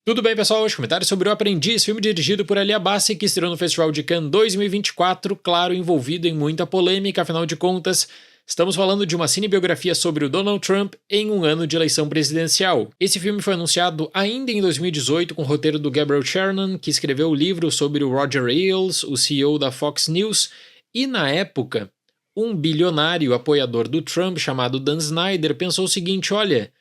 Tudo bem, pessoal? Hoje comentários sobre O Aprendiz, filme dirigido por Ali Abbasi, que estreou no Festival de Cannes 2024, claro, envolvido em muita polêmica, afinal de contas, estamos falando de uma cinebiografia sobre o Donald Trump em um ano de eleição presidencial. Esse filme foi anunciado ainda em 2018 com o roteiro do Gabriel Chernan, que escreveu o livro sobre o Roger Ailes, o CEO da Fox News, e na época, um bilionário apoiador do Trump chamado Dan Snyder pensou o seguinte: olha,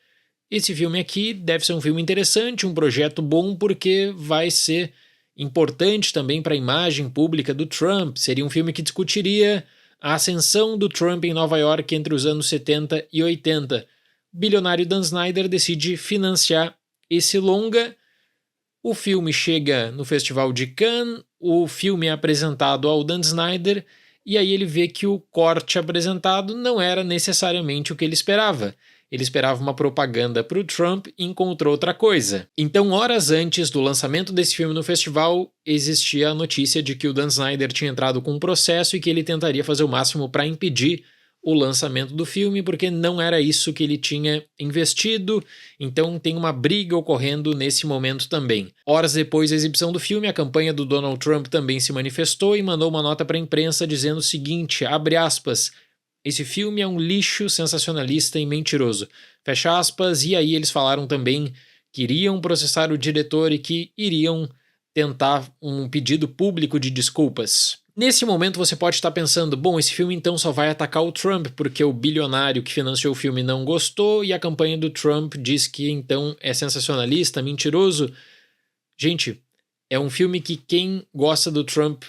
esse filme aqui deve ser um filme interessante, um projeto bom, porque vai ser importante também para a imagem pública do Trump. Seria um filme que discutiria a ascensão do Trump em Nova York entre os anos 70 e 80. O bilionário Dan Snyder decide financiar esse longa. O filme chega no Festival de Cannes, o filme é apresentado ao Dan Snyder e aí ele vê que o corte apresentado não era necessariamente o que ele esperava. Ele esperava uma propaganda para o Trump e encontrou outra coisa. Então, horas antes do lançamento desse filme no festival, existia a notícia de que o Dan Snyder tinha entrado com um processo e que ele tentaria fazer o máximo para impedir o lançamento do filme, porque não era isso que ele tinha investido. Então tem uma briga ocorrendo nesse momento também. Horas depois da exibição do filme, a campanha do Donald Trump também se manifestou e mandou uma nota para a imprensa dizendo o seguinte, abre aspas, esse filme é um lixo sensacionalista e mentiroso. Fecha aspas, e aí eles falaram também que iriam processar o diretor e que iriam tentar um pedido público de desculpas. Nesse momento você pode estar pensando, bom, esse filme então só vai atacar o Trump porque o bilionário que financiou o filme não gostou e a campanha do Trump diz que então é sensacionalista, mentiroso. Gente, é um filme que quem gosta do Trump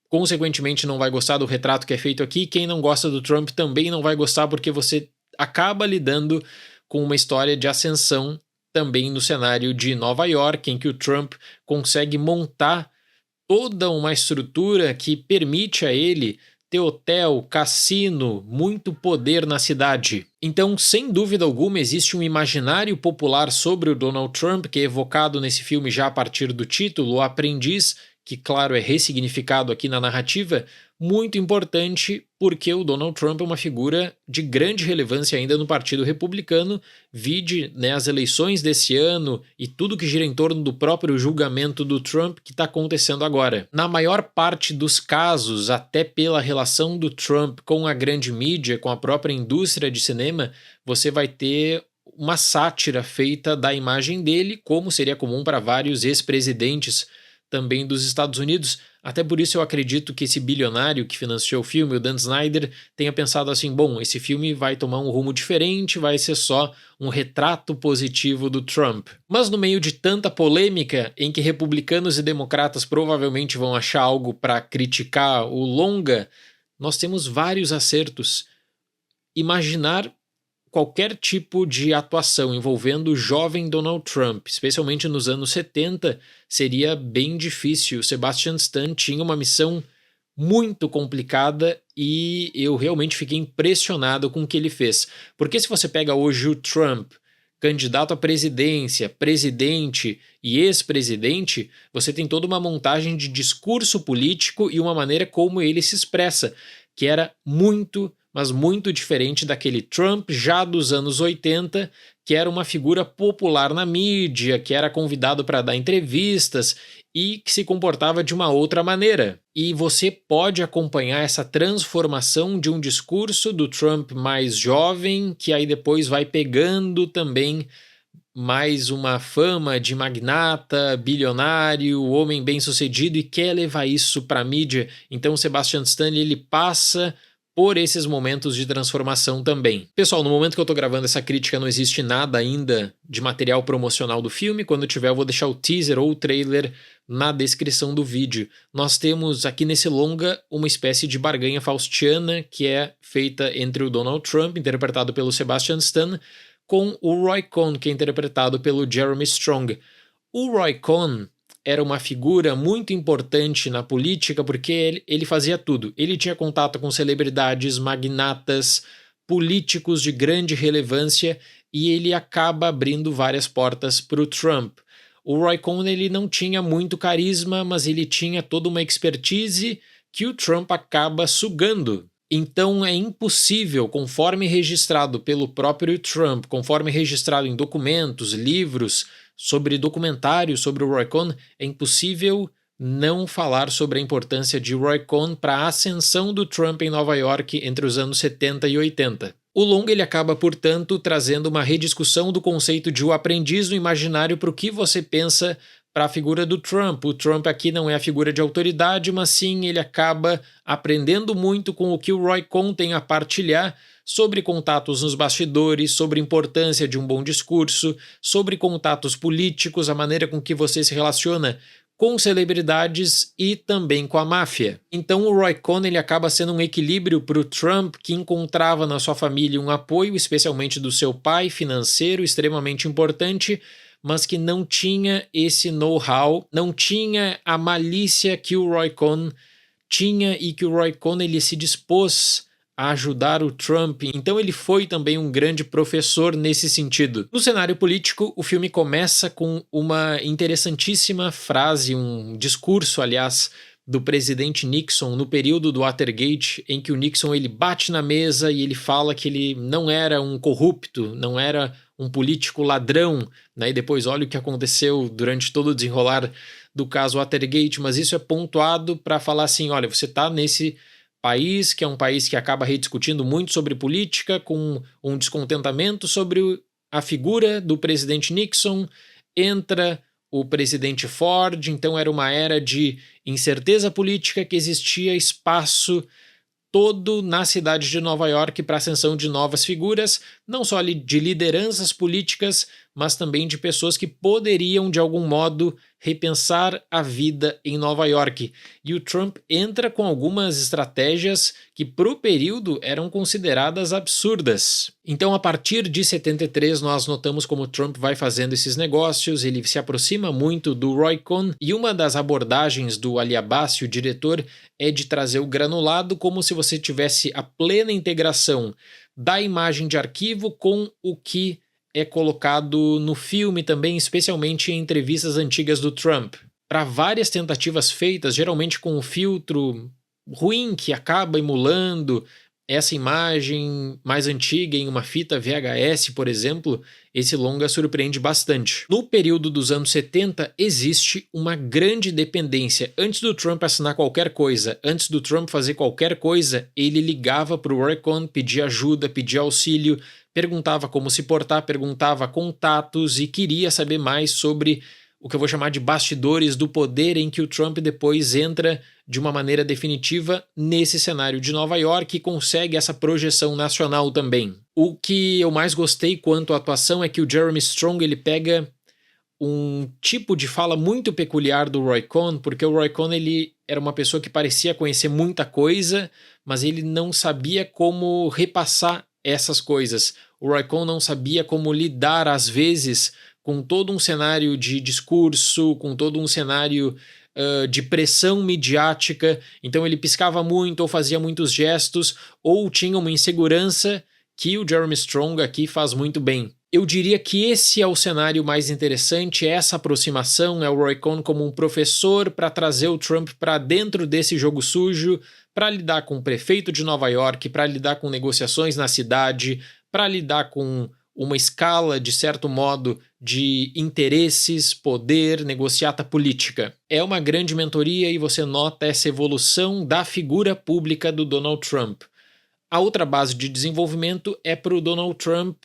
consequentemente não vai gostar do retrato que é feito aqui. Quem não gosta do Trump também não vai gostar porque você acaba lidando com uma história de ascensão também no cenário de Nova York, em que o Trump consegue montar toda uma estrutura que permite a ele ter hotel, cassino, muito poder na cidade. Então, sem dúvida alguma, existe um imaginário popular sobre o Donald Trump que é evocado nesse filme já a partir do título, O Aprendiz, que claro é ressignificado aqui na narrativa, muito importante porque o Donald Trump é uma figura de grande relevância ainda no Partido Republicano, vide as eleições desse ano e tudo que gira em torno do próprio julgamento do Trump que está acontecendo agora. Na maior parte dos casos, até pela relação do Trump com a grande mídia, com a própria indústria de cinema, você vai ter uma sátira feita da imagem dele, como seria comum para vários ex-presidentes também dos Estados Unidos. Até por isso eu acredito que esse bilionário que financiou o filme, o Dan Snyder, tenha pensado assim, bom, esse filme vai tomar um rumo diferente, vai ser só um retrato positivo do Trump. Mas no meio de tanta polêmica, em que republicanos e democratas provavelmente vão achar algo para criticar o longa, nós temos vários acertos. Imaginar qualquer tipo de atuação envolvendo o jovem Donald Trump, especialmente nos anos 70, seria bem difícil. Sebastian Stan tinha uma missão muito complicada e eu realmente fiquei impressionado com o que ele fez. Porque se você pega hoje o Trump, candidato à presidência, presidente e ex-presidente, você tem toda uma montagem de discurso político e uma maneira como ele se expressa, que era muito, mas muito diferente daquele Trump já dos anos 80, que era uma figura popular na mídia, que era convidado para dar entrevistas e que se comportava de uma outra maneira. E você pode acompanhar essa transformação de um discurso do Trump mais jovem, que aí depois vai pegando também mais uma fama de magnata, bilionário, homem bem-sucedido e quer levar isso para a mídia. Então o Sebastian Stan ele passa por esses momentos de transformação também. Pessoal, no momento que eu tô gravando essa crítica não existe nada ainda de material promocional do filme, quando tiver eu vou deixar o teaser ou o trailer na descrição do vídeo. Nós temos aqui nesse longa uma espécie de barganha faustiana que é feita entre o Donald Trump, interpretado pelo Sebastian Stan, com o Roy Cohn, que é interpretado pelo Jeremy Strong. O Roy Cohn era uma figura muito importante na política porque ele fazia tudo. Ele tinha contato com celebridades, magnatas, políticos de grande relevância e ele acaba abrindo várias portas para o Trump. O Roy Cohn ele não tinha muito carisma, mas ele tinha toda uma expertise que o Trump acaba sugando. Então é impossível, conforme registrado pelo próprio Trump, conforme registrado em documentos, livros, sobre documentário sobre o Roy Cohn, é impossível não falar sobre a importância de Roy Cohn para a ascensão do Trump em Nova York entre os anos 70 e 80. O longa ele acaba, portanto, trazendo uma rediscussão do conceito de o aprendiz no imaginário para o que você pensa para a figura do Trump. O Trump aqui não é a figura de autoridade, mas sim ele acaba aprendendo muito com o que o Roy Cohn tem a partilhar sobre contatos nos bastidores, sobre a importância de um bom discurso, sobre contatos políticos, a maneira com que você se relaciona com celebridades e também com a máfia. Então o Roy Cohn ele acaba sendo um equilíbrio para o Trump, que encontrava na sua família um apoio, especialmente do seu pai, financeiro, extremamente importante, mas que não tinha esse know-how, não tinha a malícia que o Roy Cohn tinha e que o Roy Cohn ele se dispôs a ajudar o Trump, então ele foi também um grande professor nesse sentido. No cenário político, o filme começa com uma interessantíssima frase, um discurso, aliás, do presidente Nixon no período do Watergate, em que o Nixon ele bate na mesa e ele fala que ele não era um corrupto, não era um político ladrão, né? E depois olha o que aconteceu durante todo o desenrolar do caso Watergate, mas isso é pontuado para falar assim, olha, você está nesse país, que é um país que acaba rediscutindo muito sobre política, com um descontentamento sobre a figura do presidente Nixon, entra o presidente Ford, então era uma era de incerteza política que existia espaço todo na cidade de Nova York para a ascensão de novas figuras, não só de lideranças políticas, mas também de pessoas que poderiam, de algum modo, repensar a vida em Nova York. E o Trump entra com algumas estratégias que, para o período, eram consideradas absurdas. Então, a partir de 73, nós notamos como o Trump vai fazendo esses negócios, ele se aproxima muito do Roy Cohn, e uma das abordagens do Ali Abbasi, o diretor, é de trazer o granulado como se você tivesse a plena integração da imagem de arquivo com o que é colocado no filme também, especialmente em entrevistas antigas do Trump. Para várias tentativas feitas, geralmente com um filtro ruim que acaba emulando essa imagem mais antiga em uma fita VHS, por exemplo, esse longa surpreende bastante. No período dos anos 70, existe uma grande dependência. Antes do Trump assinar qualquer coisa, antes do Trump fazer qualquer coisa, ele ligava para o Roy Cohn, pedia ajuda, pedia auxílio, perguntava como se portar, perguntava contatos e queria saber mais sobre o que eu vou chamar de bastidores do poder em que o Trump depois entra de uma maneira definitiva nesse cenário de Nova York e consegue essa projeção nacional também. O que eu mais gostei quanto à atuação é que o Jeremy Strong ele pega um tipo de fala muito peculiar do Roy Cohn, porque o Roy Cohn ele era uma pessoa que parecia conhecer muita coisa, mas ele não sabia como repassar essas coisas. O Roy Cohn não sabia como lidar, às vezes, com todo um cenário de discurso, com todo um cenário de pressão midiática. Então ele piscava muito, ou fazia muitos gestos, ou tinha uma insegurança que o Jeremy Strong aqui faz muito bem. Eu diria que esse é o cenário mais interessante, essa aproximação, é o Roy Cohn como um professor para trazer o Trump para dentro desse jogo sujo, para lidar com o prefeito de Nova York, para lidar com negociações na cidade, para lidar com uma escala, de certo modo, de interesses, poder, negociata política. É uma grande mentoria e você nota essa evolução da figura pública do Donald Trump. A outra base de desenvolvimento é para o Donald Trump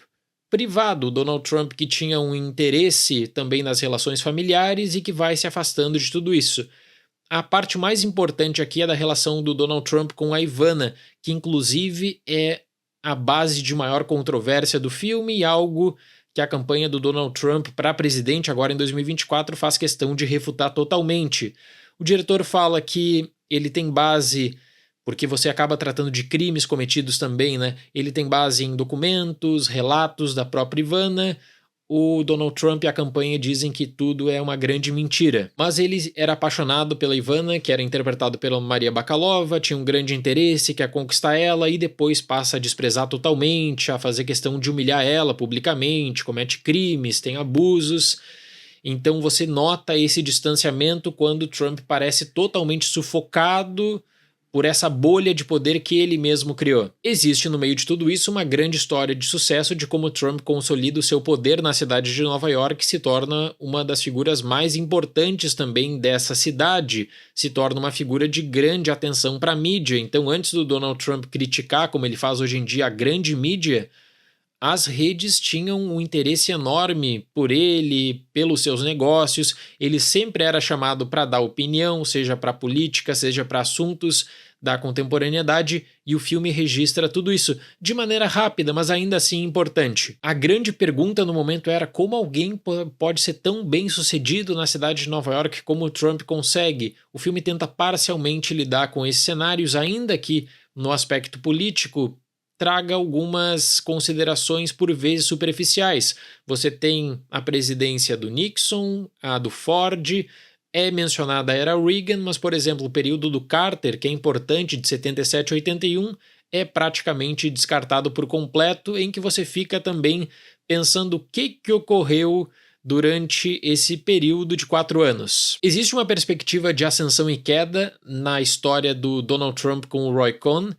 privado, o Donald Trump que tinha um interesse também nas relações familiares e que vai se afastando de tudo isso. A parte mais importante aqui é da relação do Donald Trump com a Ivana, que inclusive é a base de maior controvérsia do filme e algo que a campanha do Donald Trump para presidente agora em 2024 faz questão de refutar totalmente. O diretor fala que ele tem base, porque você acaba tratando de crimes cometidos também, né? Ele tem base em documentos, relatos da própria Ivana. O Donald Trump e a campanha dizem que tudo é uma grande mentira. Mas ele era apaixonado pela Ivana, que era interpretado pela Maria Bakalova, tinha um grande interesse, quer conquistar ela e depois passa a desprezar totalmente, a fazer questão de humilhar ela publicamente, comete crimes, tem abusos. Então você nota esse distanciamento quando Trump parece totalmente sufocado por essa bolha de poder que ele mesmo criou. Existe no meio de tudo isso uma grande história de sucesso de como Trump consolida o seu poder na cidade de Nova York e se torna uma das figuras mais importantes também dessa cidade, se torna uma figura de grande atenção para a mídia. Então, antes do Donald Trump criticar, como ele faz hoje em dia, a grande mídia, as redes tinham um interesse enorme por ele, pelos seus negócios. Ele sempre era chamado para dar opinião, seja para política, seja para assuntos da contemporaneidade, e o filme registra tudo isso de maneira rápida, mas ainda assim importante. A grande pergunta no momento era como alguém pode ser tão bem sucedido na cidade de Nova York como o Trump consegue. O filme tenta parcialmente lidar com esses cenários, ainda que no aspecto político traga algumas considerações por vezes superficiais. Você tem a presidência do Nixon, a do Ford, é mencionada a era Reagan, mas, por exemplo, o período do Carter, que é importante, de 77 a 81, é praticamente descartado por completo, em que você fica também pensando o que ocorreu durante esse período de 4 anos. Existe uma perspectiva de ascensão e queda na história do Donald Trump com o Roy Cohn.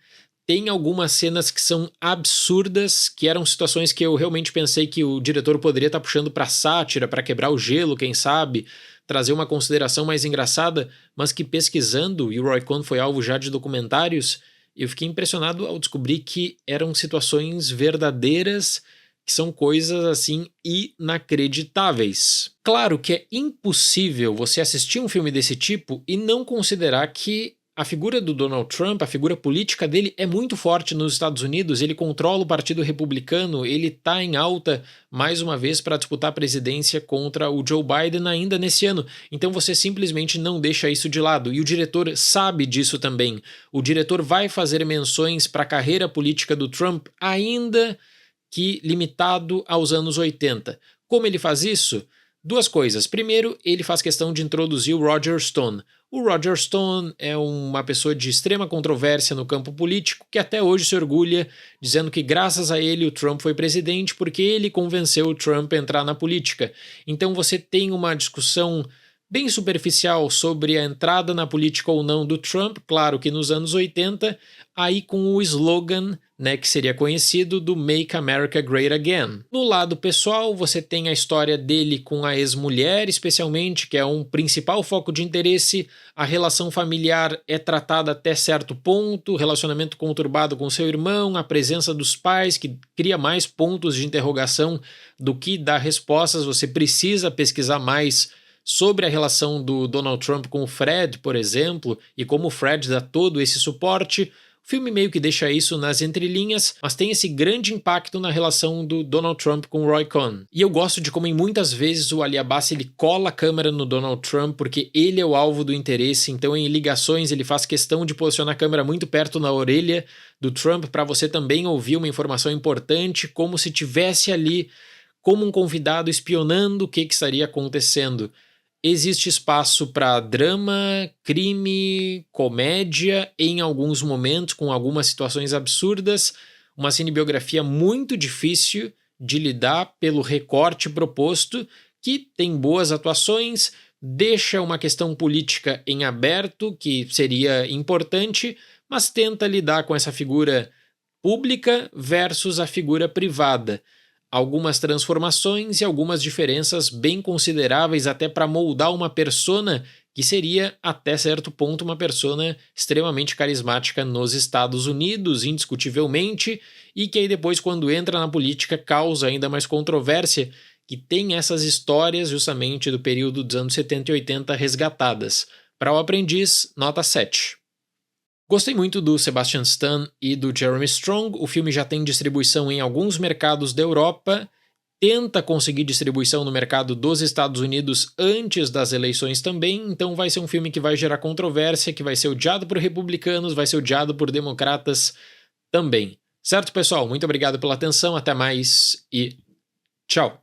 Tem algumas cenas que são absurdas, que eram situações que eu realmente pensei que o diretor poderia estar puxando para sátira, para quebrar o gelo, quem sabe, trazer uma consideração mais engraçada, mas que pesquisando, e o Roy Cohn foi alvo já de documentários, eu fiquei impressionado ao descobrir que eram situações verdadeiras, que são coisas assim inacreditáveis. Claro que é impossível você assistir um filme desse tipo e não considerar que a figura do Donald Trump, a figura política dele é muito forte nos Estados Unidos, ele controla o Partido Republicano, ele está em alta mais uma vez para disputar a presidência contra o Joe Biden ainda nesse ano. Então você simplesmente não deixa isso de lado, e o diretor sabe disso também. O diretor vai fazer menções para a carreira política do Trump, ainda que limitado aos anos 80. Como ele faz isso? 2 coisas. Primeiro, ele faz questão de introduzir o Roger Stone. O Roger Stone é uma pessoa de extrema controvérsia no campo político que até hoje se orgulha, dizendo que graças a ele o Trump foi presidente porque ele convenceu o Trump a entrar na política. Então você tem uma discussão bem superficial sobre a entrada na política ou não do Trump, claro que nos anos 80, aí com o slogan, que seria conhecido, do Make America Great Again. No lado pessoal, você tem a história dele com a ex-mulher, especialmente, que é um principal foco de interesse. A relação familiar é tratada até certo ponto, relacionamento conturbado com seu irmão, a presença dos pais, que cria mais pontos de interrogação do que dá respostas. Você precisa pesquisar mais sobre a relação do Donald Trump com o Fred, por exemplo, e como o Fred dá todo esse suporte. O filme meio que deixa isso nas entrelinhas, mas tem esse grande impacto na relação do Donald Trump com o Roy Cohn. E eu gosto de como muitas vezes o Ali Abbasi ele cola a câmera no Donald Trump porque ele é o alvo do interesse, então em ligações ele faz questão de posicionar a câmera muito perto na orelha do Trump para você também ouvir uma informação importante, como se tivesse ali como um convidado espionando o que estaria acontecendo. Existe espaço para drama, crime, comédia, em alguns momentos, com algumas situações absurdas. Uma cinebiografia muito difícil de lidar pelo recorte proposto, que tem boas atuações, deixa uma questão política em aberto, que seria importante, mas tenta lidar com essa figura pública versus a figura privada. Algumas transformações e algumas diferenças bem consideráveis até para moldar uma persona que seria, até certo ponto, uma persona extremamente carismática nos Estados Unidos, indiscutivelmente, e que aí depois, quando entra na política, causa ainda mais controvérsia, que tem essas histórias justamente do período dos anos 70 e 80 resgatadas. Para O Aprendiz, nota 7. Gostei muito do Sebastian Stan e do Jeremy Strong. O filme já tem distribuição em alguns mercados da Europa, tenta conseguir distribuição no mercado dos Estados Unidos antes das eleições também, então vai ser um filme que vai gerar controvérsia, que vai ser odiado por republicanos, vai ser odiado por democratas também. Certo, pessoal? Muito obrigado pela atenção, até mais e tchau!